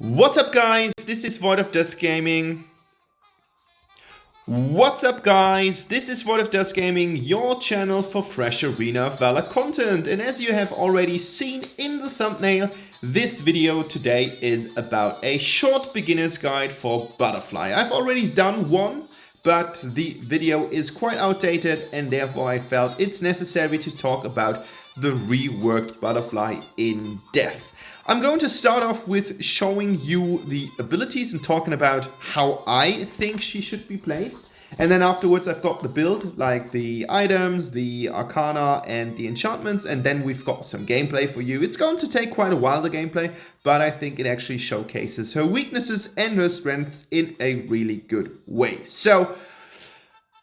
What's up, guys? This is Void of Dust Gaming. What's up, guys? This is Void of Dust Gaming, your channel for fresh Arena Valor content. And as you have already seen in the thumbnail, this video today is about a short beginner's guide for Butterfly. I've already done one, but the video is quite outdated, and therefore I felt it's necessary to talk about the reworked Butterfly in depth. I'm going to start off with showing you the abilities and talking about how I think she should be played. And then afterwards I've got the build, like the items, the Arcana and the enchantments, and then we've got some gameplay for you. It's going to take quite a while, the gameplay, but I think it actually showcases her weaknesses and her strengths in a really good way. So,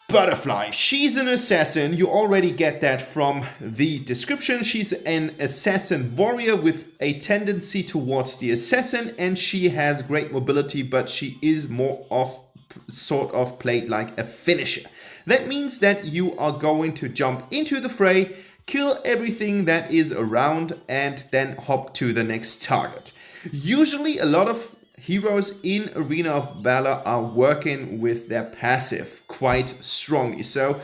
Butterfly, she's an assassin. You already get that from the description. She's an assassin warrior with a tendency towards the assassin, and she has great mobility, but she is more of sort of played like a finisher. That means that you are going to jump into the fray, kill everything that is around, and then hop to the next target. Usually a lot of heroes in Arena of Valor are working with their passive quite strongly. So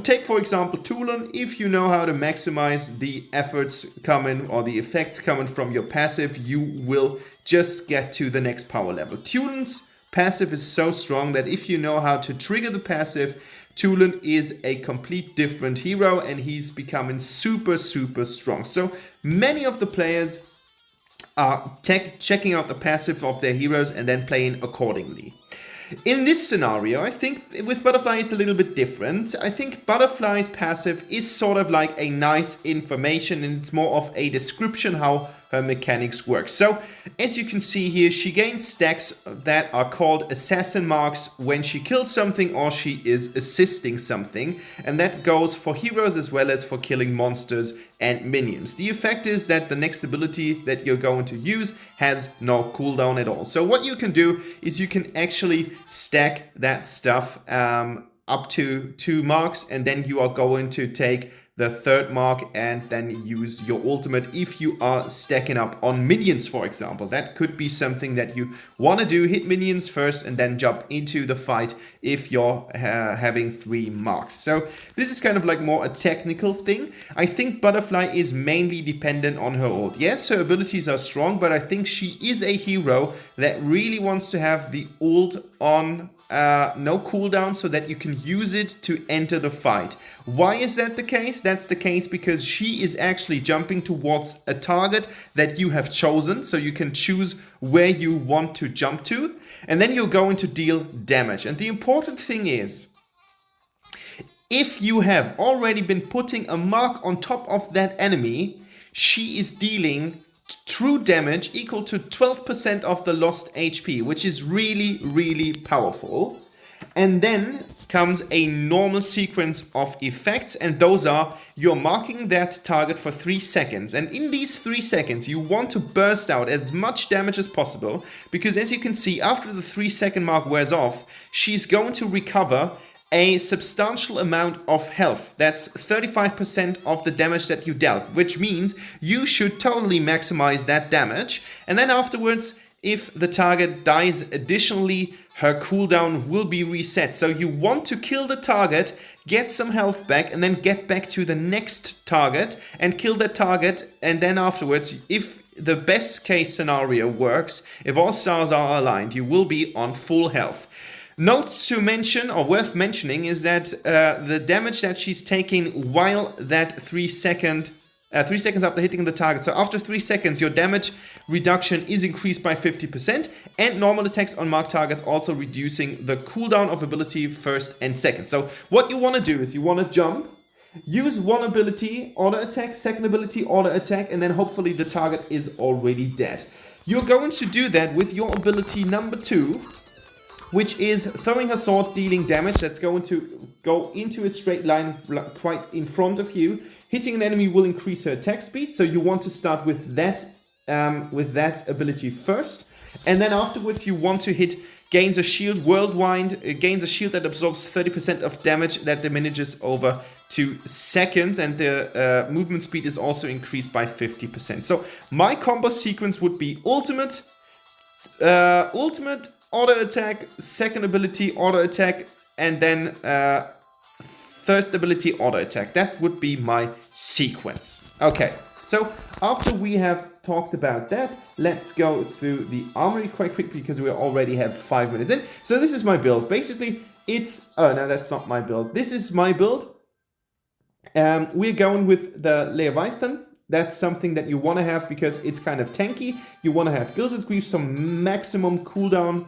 take for example Tulin. If you know how to maximize the efforts coming or the effects coming from your passive, you will just get to the next power level. Tulin's passive is so strong that if you know how to trigger the passive, Tulin is a complete different hero and he's becoming super strong. So many of the players are checking out the passive of their heroes and then playing accordingly. In this scenario, I think with Butterfly it's a little bit different. I think Butterfly's passive is sort of like a nice information, and it's more of a description how her mechanics work. So as you can see here, she gains stacks that are called assassin marks when she kills something or she is assisting something, and that goes for heroes as well as for killing monsters and minions. The effect is that the next ability that you're going to use has no cooldown at all. So what you can do is you can actually stack that stuff up to 2 marks, and then you are going to take the 3rd mark and then use your ultimate if you are stacking up on minions, for example. That could be something that you want to do, hit minions first and then jump into the fight if you're having 3 marks. So this is kind of like more a technical thing. I think Butterfly is mainly dependent on her ult. Yes, her abilities are strong, but I think she is a hero that really wants to have the ult on no cooldown so that you can use it to enter the fight. Why is that the case? That's the case because she is actually jumping towards a target that you have chosen, so you can choose where you want to jump to, and then you're going to deal damage. And the important thing is, if you have already been putting a mark on top of that enemy, she is dealing true damage equal to 12% of the lost HP, which is really powerful. And then comes a normal sequence of effects, and those are you're marking that target for 3 seconds, and in these 3 seconds you want to burst out as much damage as possible, because as you can see, after the 3-second mark wears off, she's going to recover a substantial amount of health. That's 35% of the damage that you dealt, which means you should totally maximize that damage. And then afterwards, if the target dies additionally, her cooldown will be reset. So you want to kill the target, get some health back, and then get back to the next target and kill that target. And then afterwards, if the best case scenario works, if all stars are aligned, you will be on full health. Notes to mention, or worth mentioning, is that the damage that she's taking while that 3 seconds after hitting the target. So after 3 seconds, your damage reduction is increased by 50%, and normal attacks on marked targets also reducing the cooldown of ability 1st and 2nd. So what you want to do is you want to jump, use 1 ability, auto attack, 2nd ability, auto attack, and then hopefully the target is already dead. You're going to do that with your ability number 2, which is throwing her sword, dealing damage. That's going to go into a straight line quite in front of you. Hitting an enemy will increase her attack speed, so you want to start with that ability first. And then afterwards you want to hit gains a shield worldwide, gains a shield that absorbs 30% of damage that diminishes over 2 seconds, and the movement speed is also increased by 50%. So my combo sequence would be ultimate, ultimate, auto attack, second ability, auto attack, and then first ability, auto attack. That would be my sequence. Okay, so after we have talked about that, let's go through the armory quite quick because we already have 5 minutes in. So this is my build. Basically, it's... Oh, no, that's not my build. This is my build. We're going with the Leviathan. That's something that you want to have because it's kind of tanky. You want to have Gilded Grief, some maximum cooldown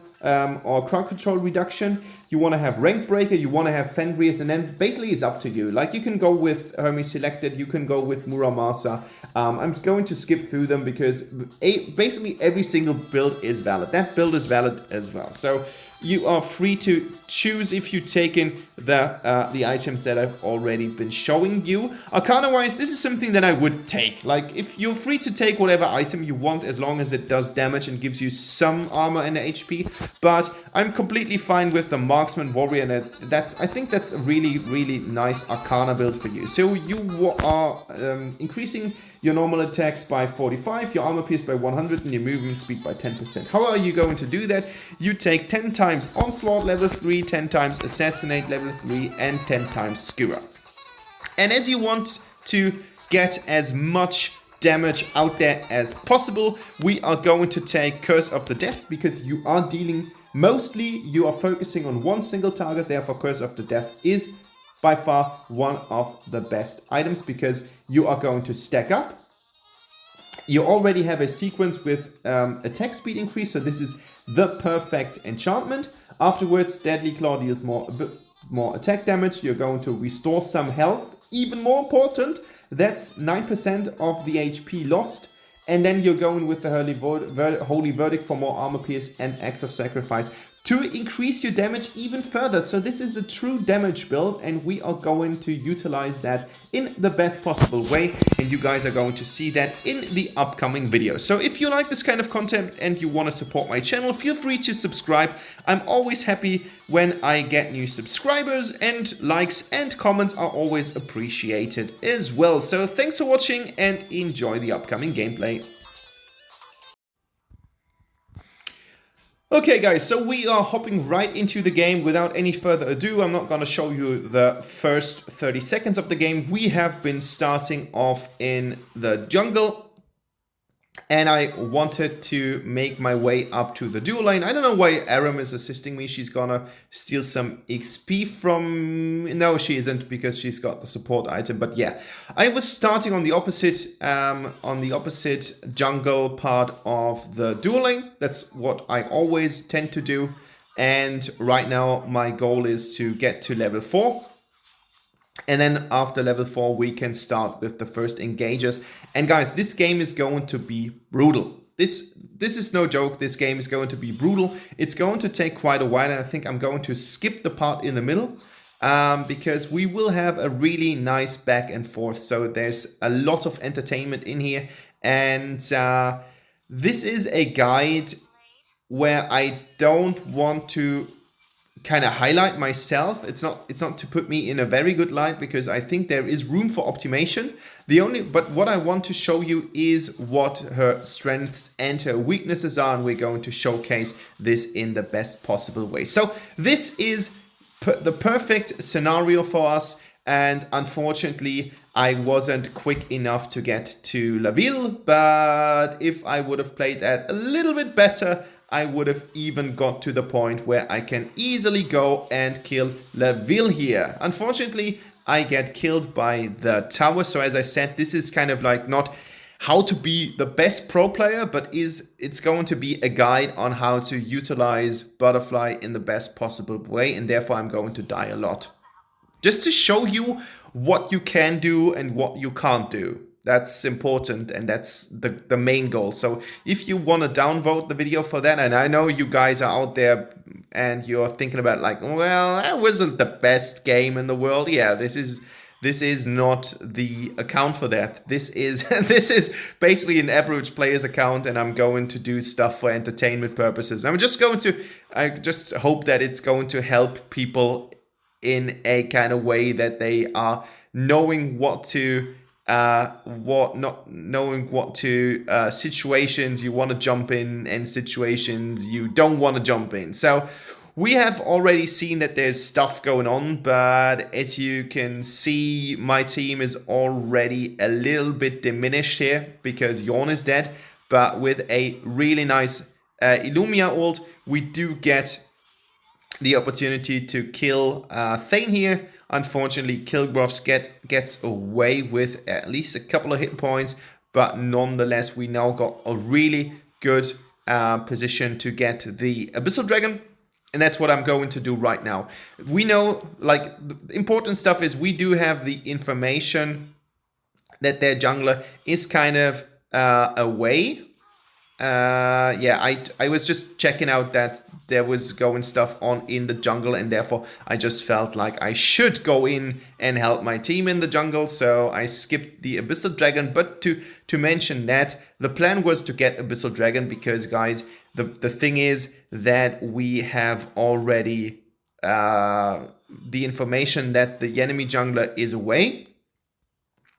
or crowd control reduction. You want to have Rank Breaker, you want to have Fenris, and then basically it's up to you. Like you can go with Hermes Selected, you can go with Muramasa. I'm going to skip through them because basically every single build is valid. That build is valid as well. So you are free to choose if you take in the items that I've already been showing you. Arcana-wise, this is something that I would take. Like, if you're free to take whatever item you want as long as it does damage and gives you some armor and HP. But I'm completely fine with the Marksman Warrior, and I think that's a really, really nice Arcana build for you. So you are increasing your normal attacks by 45, your armor pierce by 100, and your movement speed by 10%. How are you going to do that? You take 10 times Onslaught level 3, 10 times Assassinate level 3, and 10 times Skewer. And as you want to get as much damage out there as possible, we are going to take Curse of the Death because you are dealing, mostly you are focusing on one single target, therefore Curse of the Death is by far one of the best items because you are going to stack up. You already have a sequence with attack speed increase, so this is the perfect enchantment. Afterwards, Deadly Claw deals more attack damage. You're going to restore some health. Even more important, that's 9% of the HP lost. And then you're going with the Holy Verdict for more armor pierce and Axe of Sacrifice to increase your damage even further. So this is a true damage build, and we are going to utilize that in the best possible way, and you guys are going to see that in the upcoming video. So if you like this kind of content and you want to support my channel, feel free to subscribe. I'm always happy when I get new subscribers, and likes and comments are always appreciated as well. So thanks for watching and enjoy the upcoming gameplay. Okay guys, so we are hopping right into the game without any further ado. I'm not going to show you the first 30 seconds of the game. We have been starting off in the jungle, and I wanted to make my way up to the dual lane. I don't know why Aram is assisting me. She's gonna steal some XP from... No, she isn't, because she's got the support item. But yeah, I was starting on the opposite jungle part of the dual lane. That's what I always tend to do. And right now my goal is to get to level 4. And then after level 4, we can start with the first engages. And guys, this game is going to be brutal. This is no joke. This game is going to be brutal. It's going to take quite a while, and I think I'm going to skip the part in the middle because we will have a really nice back and forth. So there's a lot of entertainment in here. And this is a guide where I don't want to kind of highlight myself. It's not to put me in a very good light, because I think there is room for optimization. But what I want to show you is what her strengths and her weaknesses are, and we're going to showcase this in the best possible way. So this is the perfect scenario for us, and unfortunately I wasn't quick enough to get to La Ville, but if I would have played that a little bit better, I would have even got to the point where I can easily go and kill La Ville here. Unfortunately, I get killed by the tower. So as I said, this is kind of like not how to be the best pro player, but it's going to be a guide on how to utilize Butterfly in the best possible way. And therefore, I'm going to die a lot. Just to show you what you can do and what you can't do. That's important, and that's the main goal. So if you want to downvote the video for that, and I know you guys are out there and you're thinking about like, well, that wasn't the best game in the world. Yeah, this is not the account for that. This is basically an average player's account, and I'm going to do stuff for entertainment purposes. I just hope that it's going to help people in a kind of way that they are knowing what to not knowing what to situations you want to jump in and situations you don't want to jump in. So we have already seen that there's stuff going on, but as you can see, my team is already a little bit diminished here because Yorn is dead. But with a really nice Illumia ult, we do get the opportunity to kill Thane here. Unfortunately, Kilgroth gets away with at least a couple of hit points, but nonetheless, we now got a really good position to get the Abyssal Dragon. And that's what I'm going to do right now. We know, like, the important stuff is we do have the information that their jungler is kind of away. Yeah, I was just checking out that there was going stuff on in the jungle, and therefore I just felt like I should go in and help my team in the jungle, so I skipped the Abyssal Dragon. But to mention that, the plan was to get Abyssal Dragon because, guys, the thing is that we have already the information that the enemy jungler is away.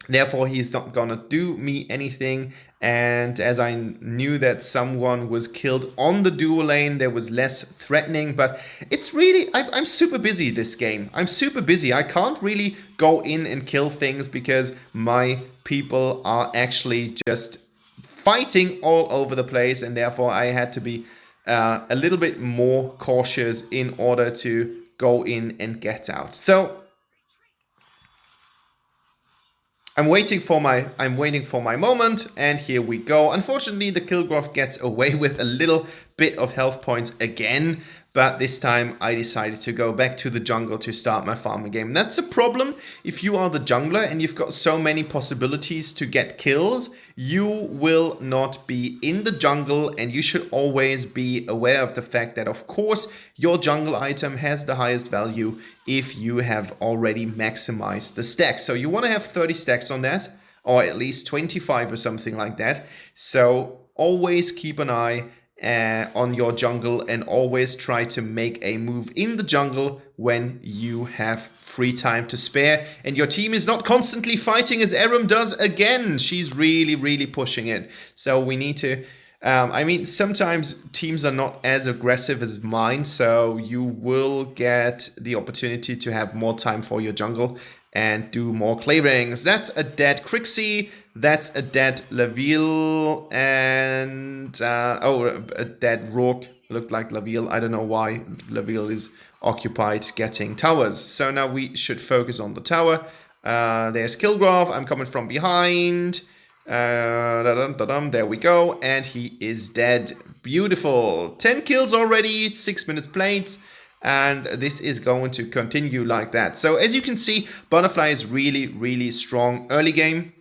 Therefore, he's not gonna do me anything. And as I knew that someone was killed on the duo lane, there was less threatening. But it's really, I'm super busy this game. I'm super busy. I can't really go in and kill things because my people are actually just fighting all over the place. And therefore, I had to be a little bit more cautious in order to go in and get out. So I'm waiting for my moment, and here we go. Unfortunately, the Kilgroth gets away with a little bit of health points again, but this time I decided to go back to the jungle to start my farming game. And that's a problem if you are the jungler and you've got so many possibilities to get kills. You will not be in the jungle, and you should always be aware of the fact that, of course, your jungle item has the highest value if you have already maximized the stacks. So you want to have 30 stacks on that, or at least 25 or something like that. So always keep an eye on your jungle and always try to make a move in the jungle when you have free time to spare and your team is not constantly fighting as Aram does again. She's really pushing it. So we need to I mean, sometimes teams are not as aggressive as mine, so you will get the opportunity to have more time for your jungle and do more clearings. That's a dead Crixie, that's a dead Laville, and a dead Rook. Looked like Laville. I don't know why Laville is occupied getting towers. So now we should focus on the tower. There's Kilgroth. I'm coming from behind. There we go, and he is dead. Beautiful. 10 kills already, 6 minutes played, and this is going to continue like that. So as you can see, Butterfly is really strong early game.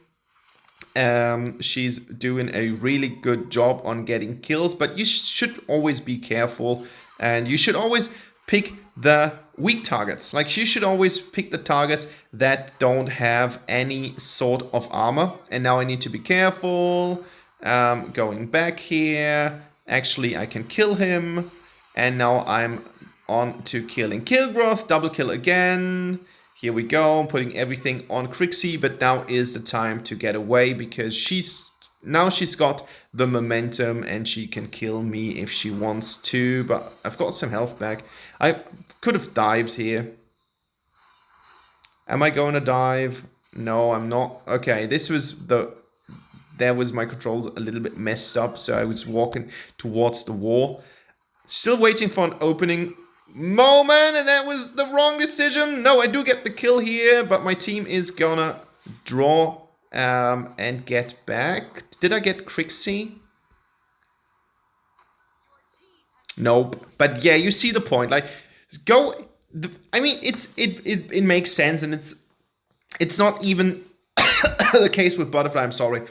She's doing a really good job on getting kills, but you should always be careful, and you should always pick the weak targets. Like, you should always pick the targets that don't have any sort of armor. And now I need to be careful. Going back here. Actually, I can kill him. And now I'm on to killing Kilgroth. Double kill again. Here we go. I'm putting everything on Crixie, but now is the time to get away because she's got the momentum and she can kill me if she wants to, but I've got some health back. I could have dived here. Am I going to dive? No, I'm not. Okay, there was my controls a little bit messed up, so I was walking towards the wall. Still waiting for an opening moment, and that was the wrong decision. No, I do get the kill here, but my team is gonna draw and get back. Did I get Crixie? Nope. But yeah, you see the point. Like, go. I mean, it makes sense, and it's not even the case with Butterfly. I'm sorry.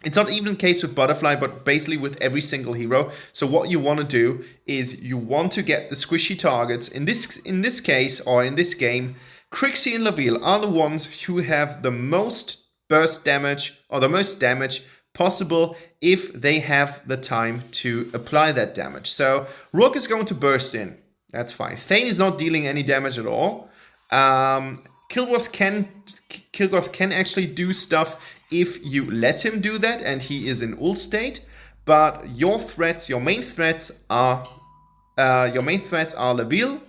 It's not even the case with Butterfly, but basically with every single hero. So what you want to do is you want to get the squishy targets. In this case, or in this game, Crixie and Laville are the ones who have the most burst damage, or the most damage possible if they have the time to apply that damage. So Rook is going to burst in. That's fine. Thane is not dealing any damage at all. Kilworth can actually do stuff if you let him do that, and he is in ult state. But your main threats are Labille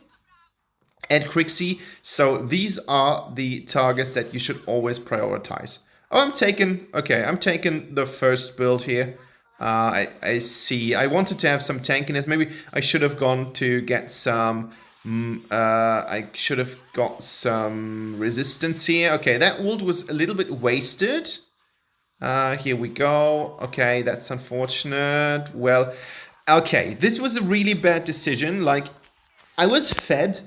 and Crixie. So these are the targets that you should always prioritize. Oh, I'm taking the first build here. I see. I wanted to have some tankiness. Maybe I should have gone to get some. I should have got some resistance here. Okay, that ult was a little bit wasted. Here we go. Okay, that's unfortunate. Well, okay, this was a really bad decision. Like, I was fed,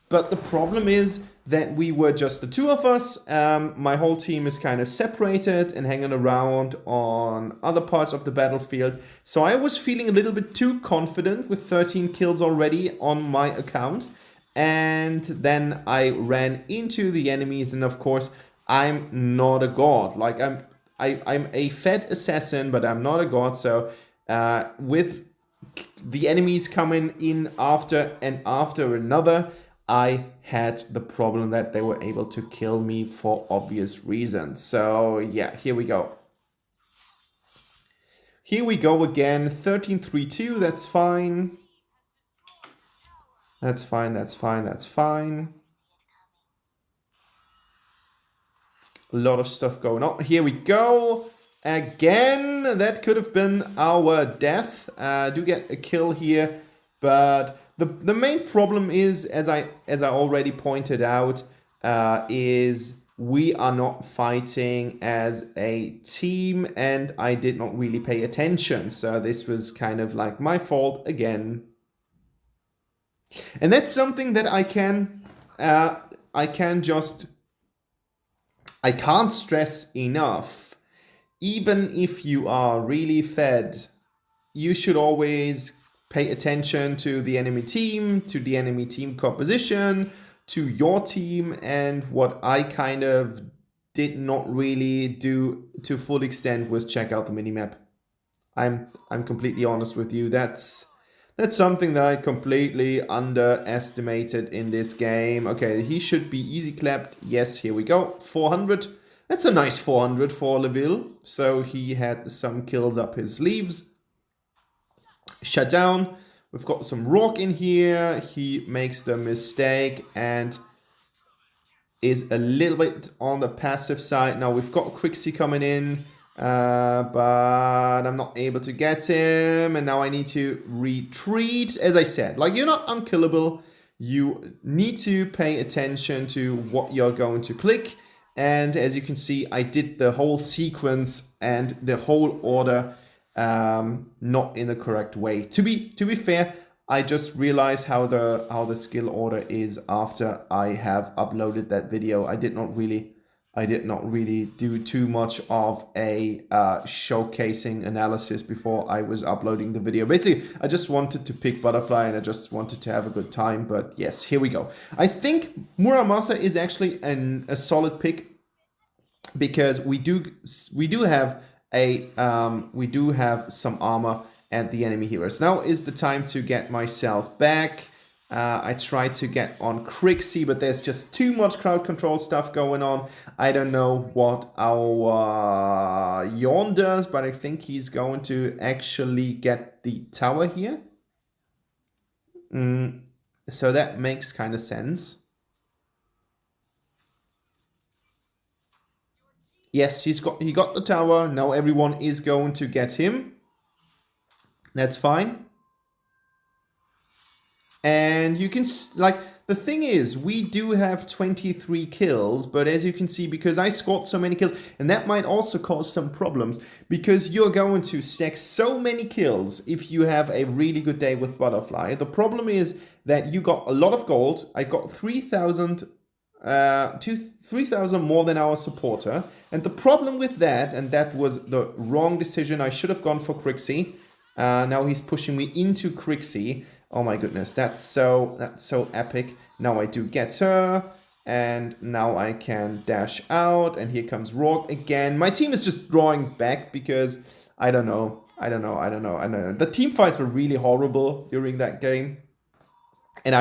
but the problem is that we were just the two of us. My whole team is kind of separated and hanging around on other parts of the battlefield. So I was feeling a little bit too confident with 13 kills already on my account. And then I ran into the enemies, and of course, I'm not a god. Like, I'm a fed assassin, but I'm not a god. So with the enemies coming in after and after another, I had the problem that they were able to kill me for obvious reasons. So yeah, here we go. Here we go again. 13-3-2, that's fine. That's fine, that's fine, that's fine. A lot of stuff going on. Here we go. Again, that could have been our death. Do get a kill here, but the main problem is, as I already pointed out, is we are not fighting as a team, and I did not really pay attention. So this was kind of like my fault again. And that's something that I can't stress enough. Even if you are really fed, you should always pay attention to the enemy team, to the enemy team composition, to your team, and what I kind of did not really do to full extent was check out the minimap. I'm completely honest with you. That's something that I completely underestimated in this game. Okay, he should be easy clapped. Yes, here we go. 400. That's a nice 400 for Labille. So he had some kills up his sleeves. Shut down. We've got some Rock in here. He makes the mistake and is a little bit on the passive side. Now we've got Crixie coming in. But I'm not able to get him, and now I need to retreat. As I said, like, you're not unkillable. You need to pay attention to what you're going to click, and as you can see, I did the whole sequence and the whole order not in the correct way. To be fair, I just realized how the skill order is after I have uploaded that video. I did not really do too much of a showcasing analysis before I was uploading the video. Basically, I just wanted to pick Butterfly and I just wanted to have a good time. But yes, here we go. I think Muramasa is actually a solid pick because we do have some armor at the enemy heroes. Now is the time to get myself back. I tried to get on Crixie, but there's just too much crowd control stuff going on. I don't know what our Yawn does, but I think he's going to actually get the tower here. So that makes kind of sense. Yes, he got the tower. Now everyone is going to get him. That's fine. And you can, like, the thing is, we do have 23 kills, but as you can see, because I scored so many kills, and that might also cause some problems, because you're going to stack so many kills if you have a really good day with Butterfly. The problem is that you got a lot of gold. I got 3,000 more than our supporter. And the problem with that, and that was the wrong decision, I should have gone for Crixie. Now he's pushing me into Crixie. Oh my goodness, that's so epic. Now I do get her, and now I can dash out, and here comes Rogue again. My team is just drawing back because I don't know. The team fights were really horrible during that game, and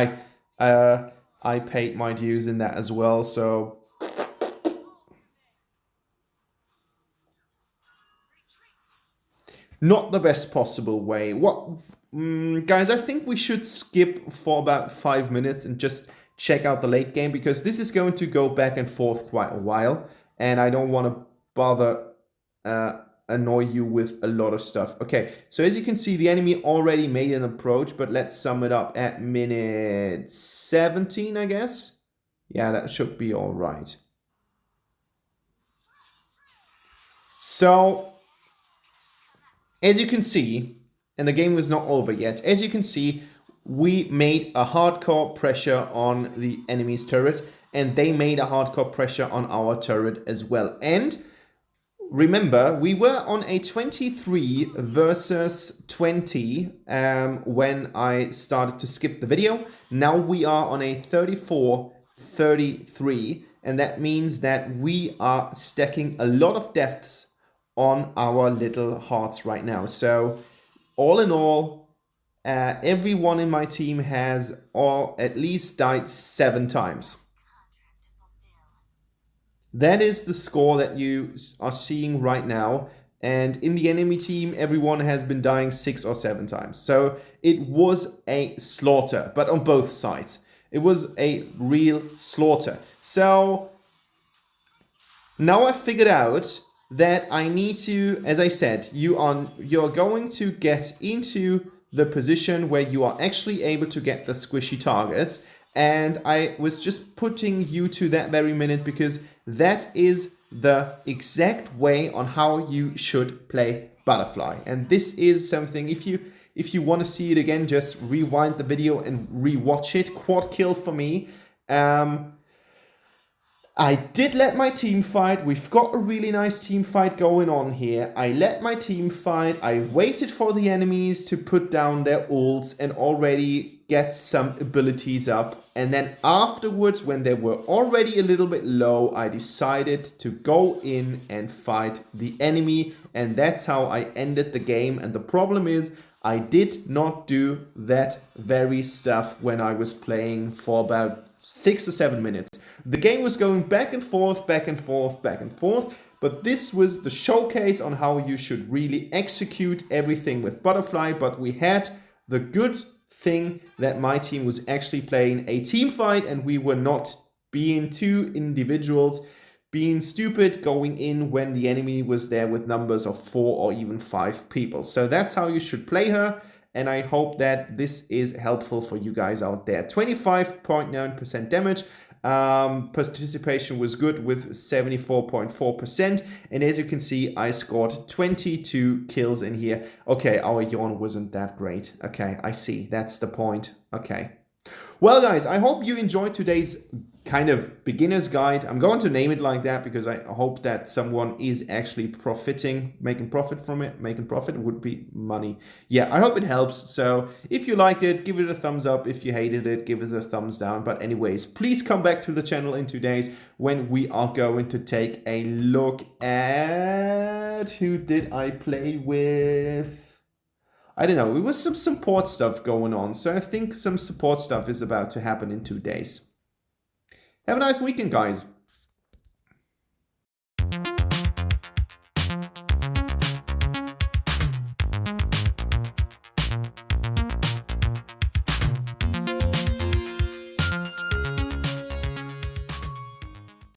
I paid my dues in that as well, so... Not the best possible way. Guys, I think we should skip for about 5 minutes and just check out the late game, because this is going to go back and forth quite a while, and I don't want to bother annoy you with a lot of stuff. Okay, so as you can see, the enemy already made an approach, but let's sum it up at minute 17, I guess. Yeah, that should be all right. So, as you can see, and the game was not over yet, as you can see, we made a hardcore pressure on the enemy's turret, and they made a hardcore pressure on our turret as well. And remember, we were on a 23 versus 20 when I started to skip the video. Now we are on a 34-33, and that means that we are stacking a lot of deaths on our little hearts right now. So all in all, everyone in my team has at least died 7 times. That is the score that you are seeing right now. And in the enemy team, everyone has been dying 6 or 7 times. So it was a slaughter, but on both sides. It was a real slaughter. So now I figured out that I need to, as I said, you're going to get into the position where you are actually able to get the squishy targets. And I was just putting you to that very minute, because that is the exact way on how you should play Butterfly. And this is something, if you want to see it again, just rewind the video and rewatch it. Quad kill for me. I did let my team fight. We've got a really nice team fight going on here. I let my team fight. I waited for the enemies to put down their ults and already get some abilities up. And then afterwards, when they were already a little bit low, I decided to go in and fight the enemy. And that's how I ended the game. And the problem is, I did not do that very stuff when I was playing for about 6 or 7 minutes. The game was going back and forth, back and forth, back and forth, but this was the showcase on how you should really execute everything with Butterfly. But we had the good thing that my team was actually playing a team fight, and we were not being 2 individuals being stupid going in when the enemy was there with numbers of 4 or even 5 people. So that's how you should play her. And I hope that this is helpful for you guys out there. 25.9% damage. Participation was good with 74.4%. And as you can see, I scored 22 kills in here. Okay, our yawn wasn't that great. Okay, I see. That's the point. Okay. Well, guys, I hope you enjoyed today's kind of beginner's guide. I'm going to name it like that because I hope that someone is actually making profit from it. Making profit would be money. Yeah, I hope it helps. So if you liked it, give it a thumbs up. If you hated it, give it a thumbs down. But anyways, please come back to the channel in 2 days when we are going to take a look at who did I play with. I don't know, it was some support stuff going on, so I think some support stuff is about to happen in 2 days. Have a nice weekend, guys.